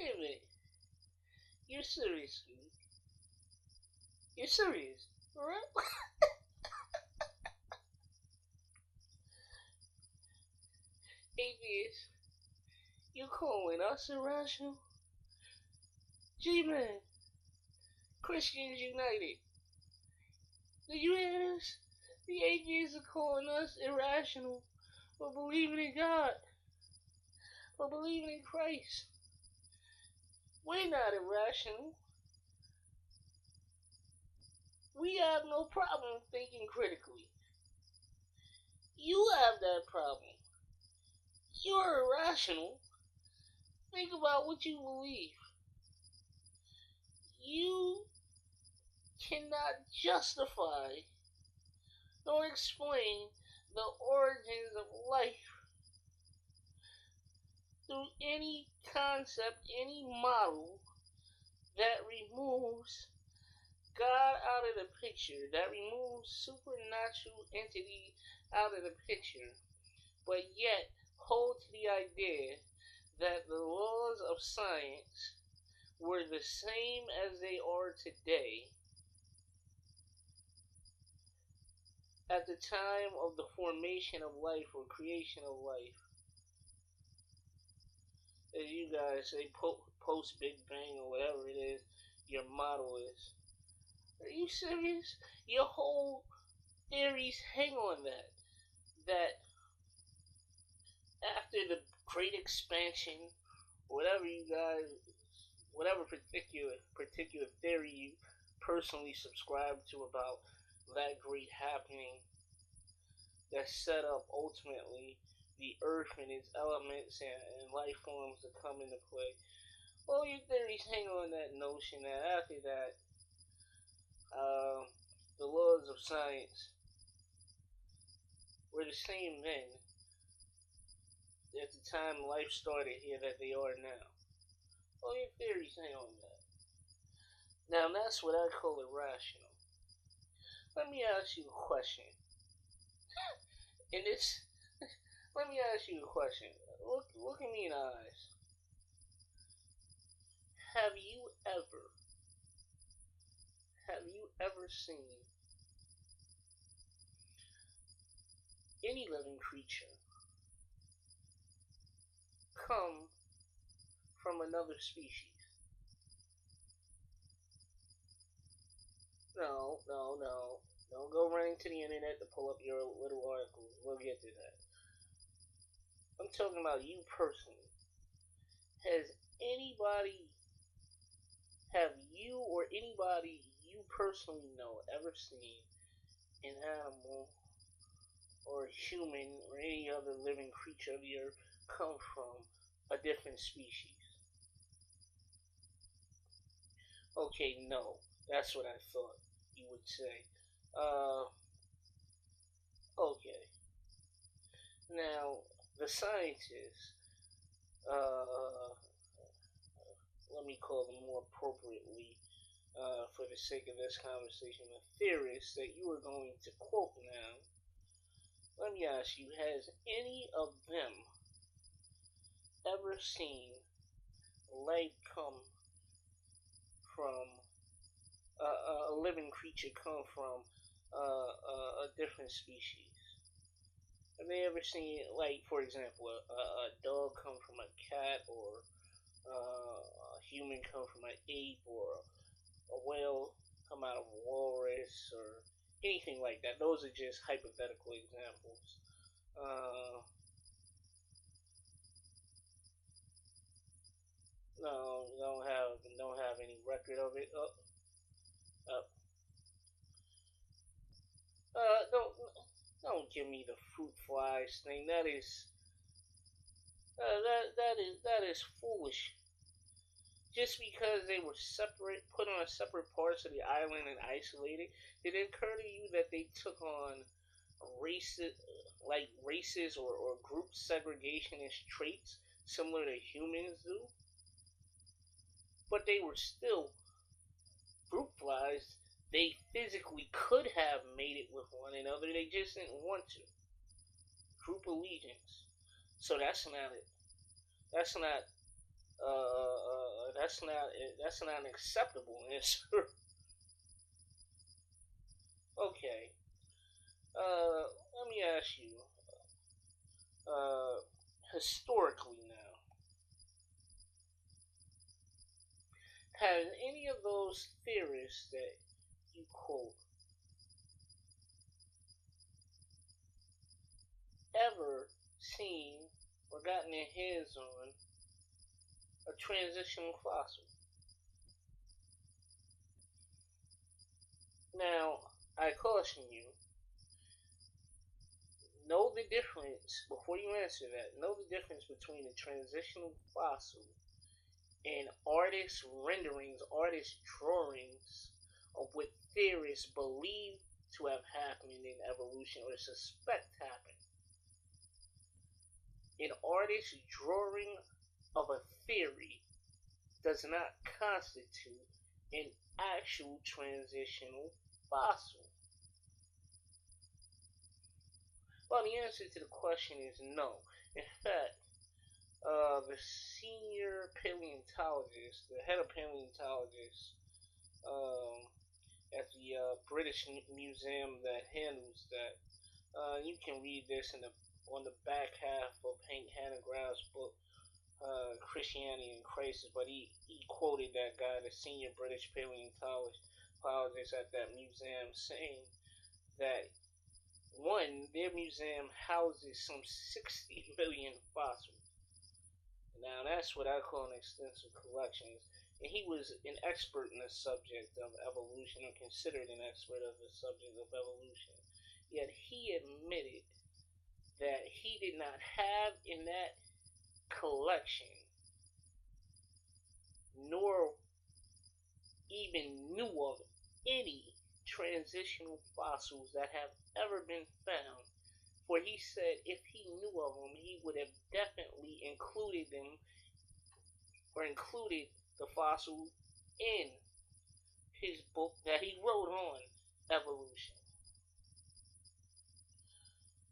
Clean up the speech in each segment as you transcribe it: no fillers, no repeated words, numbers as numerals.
Wait a minute. You're serious, dude. You're serious, alright? Atheist, you calling us irrational? G-Man, Christians United. Did you hear this? The atheists are calling us irrational for believing in God, for believing in Christ. We're not irrational. We have no problem thinking critically. You have that problem. You're irrational. Think about what you believe. You cannot justify nor explain the origins of life through any concept, any model that removes God out of the picture, that removes supernatural entity out of the picture, but yet hold to the idea that the laws of science were the same as they are today at the time of the formation of life or creation of life. As you guys say, post Big Bang or whatever it is your model is. Are you serious? Your whole theories hang on that. That after the Great Expansion, whatever you guys, whatever particular theory you personally subscribe to about that great happening that set up ultimately the earth and its elements and life forms to come into play. All your theories hang on that notion that after that, the laws of science were the same then at the time life started here that they are now. All your theories hang on that. Now that's what I call irrational. Let me ask you a question. Let me ask you a question. Look at me in the eyes. Have you ever seen any living creature come from another species? No. Don't go running to the internet to pull up your little articles. We'll get to that. I'm talking about you personally. Have you or anybody you personally know ever seen an animal or a human or any other living creature of the earth come from a different species? Okay, no. That's what I thought you would say. Okay. Now, the scientists, let me call them more appropriately, for the sake of this conversation, the theorists that you are going to quote now, let me ask you, has any of them ever seen life come from a living creature come from a different species? Have they ever seen, like, for example, a dog come from a cat, or a human come from an ape, or a whale come out of a walrus, or anything like that? Those are just hypothetical examples. No, don't have any record of it. Don't give me the fruit flies thing. That is foolish. Just because they were put on separate parts of the island and isolated, did it occur to you that they took on races or group segregationist traits similar to humans do? But they were still fruit flies. They physically could have made it with one another. They just didn't want to. Group allegiance. So that's not That's not an acceptable answer. Okay. Let me ask you. Historically now, has any of those theorists that you quote ever seen or gotten their hands on a transitional fossil? Now, I caution you, know the difference, before you answer that, know the difference between a transitional fossil and artist renderings, artist drawings of what theorists believe to have happened in evolution or suspect happened. An artist's drawing of a theory does not constitute an actual transitional fossil. Well, the answer to the question is no. In fact, the senior paleontologist, the head of paleontologists at the British Museum that handles that, you can read this on the back half of Hank Hanegraaff's book, Christianity in Crisis, but he quoted that guy, the senior British paleontologist at that museum, saying that one, their museum houses some 60 million fossils. Now that's what I call an extensive collection. And he was an expert in the subject of evolution, or considered an expert of the subject of evolution. Yet he admitted that he did not have in that collection, nor even knew of any transitional fossils that have ever been found. For he said if he knew of them, he would have definitely included them, or included the fossil in his book that he wrote on evolution.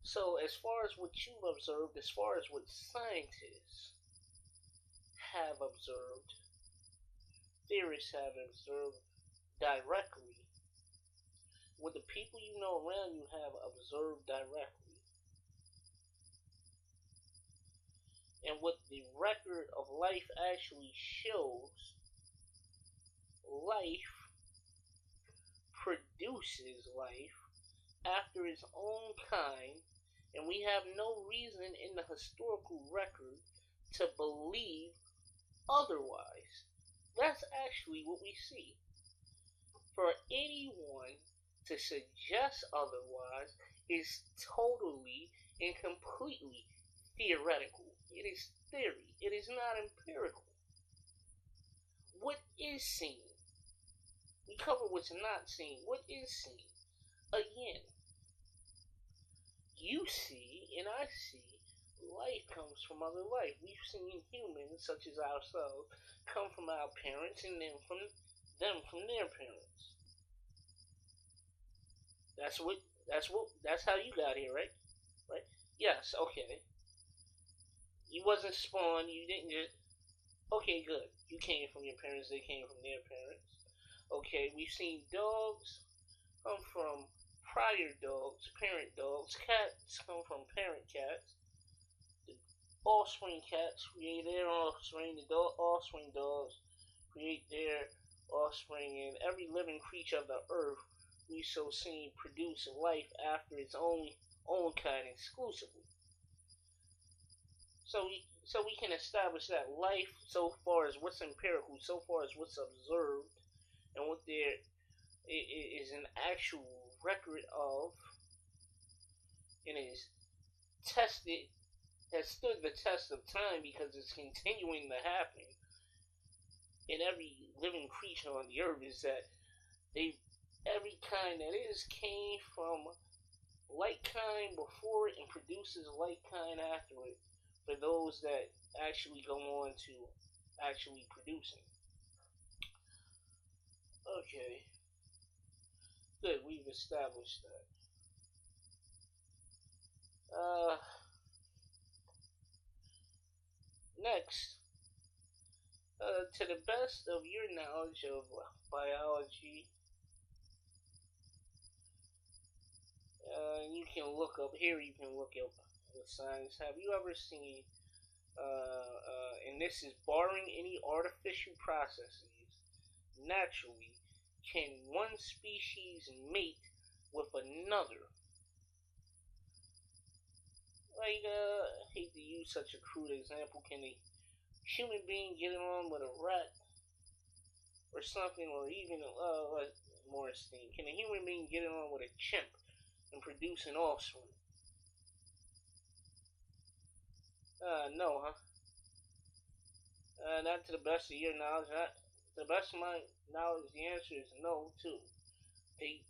So as far as what you've observed, as far as what scientists have observed, theorists have observed directly, what the people you know around you have observed directly, and what the record of life actually shows, life produces life after its own kind, and we have no reason in the historical record to believe otherwise. That's actually what we see. For anyone to suggest otherwise is totally and completely theoretical. It is theory. It is not empirical. What is seen? We cover what's not seen. What is seen? Again, you see and I see life comes from other life. We've seen humans such as ourselves come from our parents, and then from their parents. That's how you got here, right? Right? Yes, okay. You wasn't spawned, you didn't just, okay, good. You came from your parents, they came from their parents. Okay, we've seen dogs come from prior dogs, parent dogs. Cats come from parent cats. The offspring cats create their offspring. The offspring dogs create their offspring. And every living creature of the earth we so seen produce life after its own kind exclusively. So we can establish that life, so far as what's empirical, so far as what's observed, and what there is an actual record of, and is tested, has stood the test of time because it's continuing to happen in every living creature on the earth, is that every kind that is came from like kind before it and produces like kind after it, for those that actually go on to actually producing. Okay. Good, we've established that. Next, to the best of your knowledge of biology, you can look up with science. Have you ever seen, and this is barring any artificial processes, naturally, can one species mate with another? Like, I hate to use such a crude example. Can a human being get along with a rat or something, or even more extreme? Can a human being get along with a chimp and produce an offspring? No, huh? Not to the best of your knowledge. Not to the best of my knowledge, the answer is no, too. They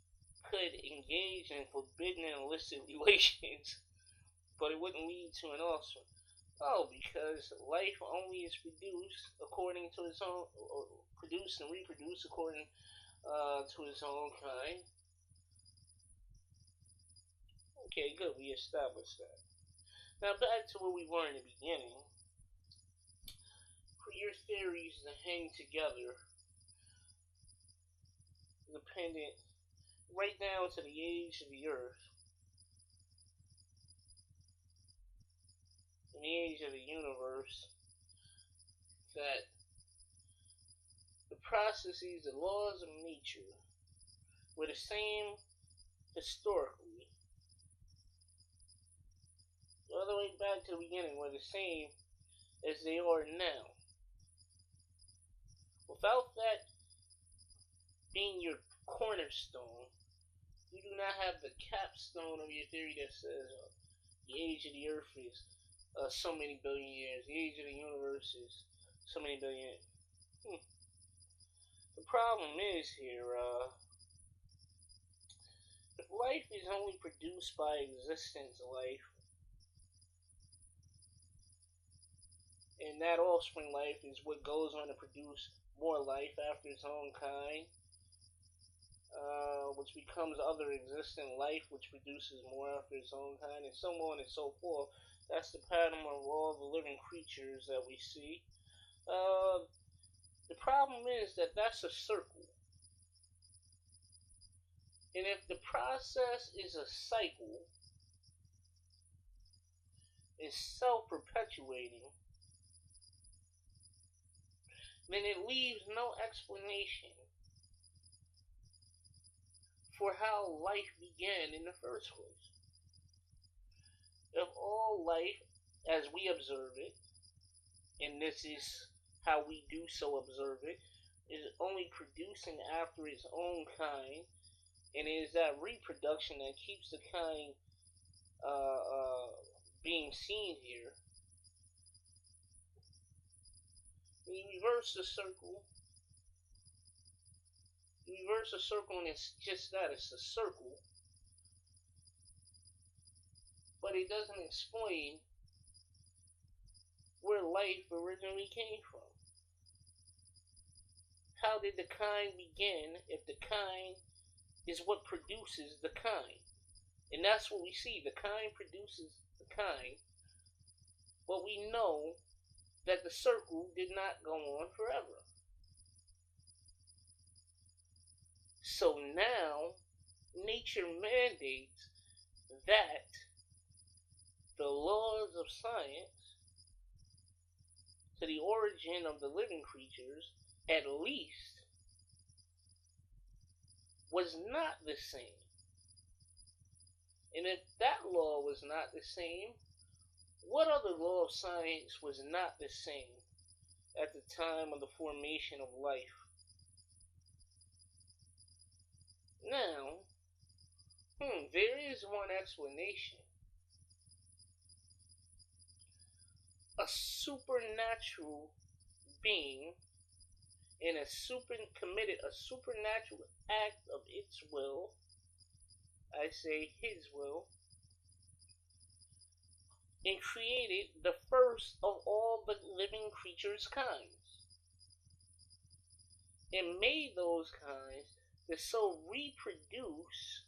could engage in forbidden and illicit relations, but it wouldn't lead to an offspring. Oh, because life only is produced according to its own, produced and reproduced according to its own kind. Okay, good, we established that. Now back to where we were in the beginning. For your theories to hang together, dependent right down to the age of the Earth, in the age of the universe, that the processes, the laws of nature, were the same historically, all the way back to the beginning, were the same as they are now. Without that being your cornerstone, you do not have the capstone of your theory that says the age of the Earth is so many billion years, the age of the universe is so many billion years. The problem is here, if life is only produced by existence life, and that offspring life is what goes on to produce more life after its own kind, which becomes other existent life, which produces more after its own kind, and so on and so forth. That's the pattern of all the living creatures that we see. The problem is that that's a circle. And if the process is a cycle, is self-perpetuating, then it leaves no explanation for how life began in the first place. If all life, as we observe it, and this is how we do so observe it, is only producing after its own kind, and it is that reproduction that keeps the kind being seen here. When you reverse the circle, and it's just that, it's a circle, but it doesn't explain where life originally came from. How did the kind begin if the kind is what produces the kind? And that's what we see. The kind produces the kind. But we know that the circle did not go on forever. So now, nature mandates that the laws of science to the origin of the living creatures, at least, was not the same. And if that law was not the same, what other law of science was not the same at the time of the formation of life? Now, there is one explanation. A supernatural being committed a supernatural act of its will, I say his will, and created the first of all the living creatures' kinds, and made those kinds to so reproduce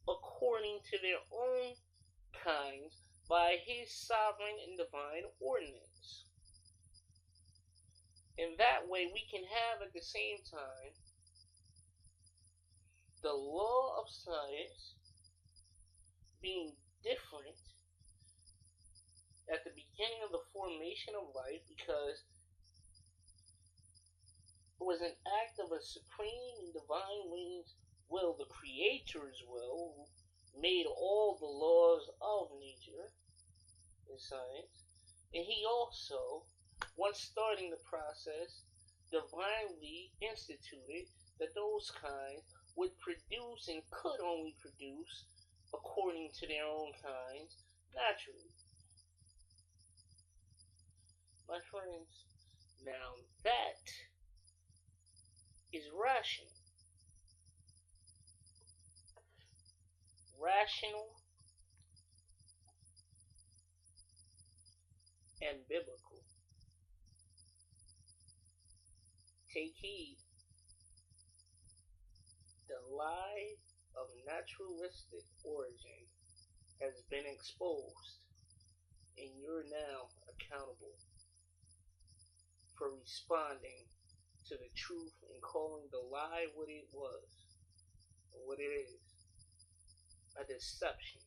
according to their own kinds by his sovereign and divine ordinance. And that way we can have at the same time the law of science being different at the beginning of the formation of life, because it was an act of a supreme and divine will, the Creator's will, who made all the laws of nature in science. And he also, once starting the process, divinely instituted that those kinds would produce and could only produce according to their own kinds naturally. My friends, now that is rational. Rational and biblical. Take heed. The lie of naturalistic origin has been exposed, and you're now accountable for responding to the truth and calling the lie what it was and what it is: a deception.